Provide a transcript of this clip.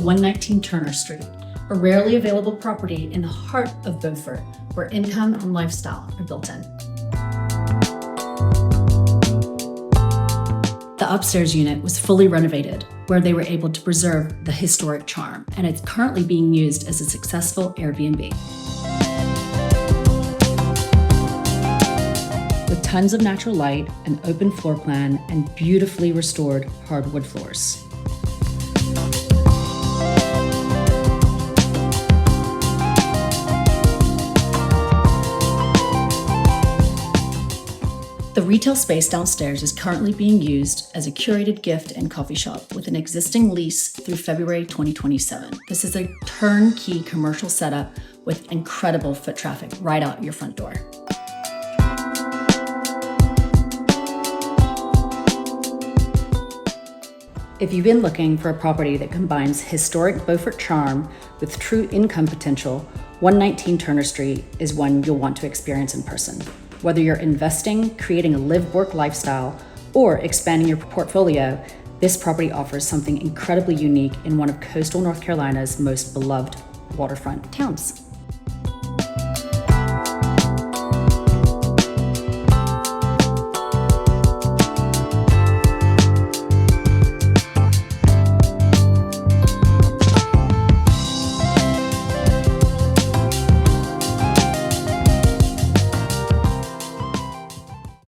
119 Turner Street, a rarely available property in the heart of Beaufort, where income and lifestyle are built in. The upstairs unit was fully renovated, where they were able to preserve the historic charm, and it's currently being used as a successful Airbnb. With tons of natural light, an open floor plan, and beautifully restored hardwood floors. The retail space downstairs is currently being used as a curated gift and coffee shop with an existing lease through February 2027. This is a turnkey commercial setup with incredible foot traffic right out your front door. If you've been looking for a property that combines historic Beaufort charm with true income potential, 119 Turner Street is one you'll want to experience in person. Whether you're investing, creating a live-work lifestyle, or expanding your portfolio, this property offers something incredibly unique in one of coastal North Carolina's most beloved waterfront towns.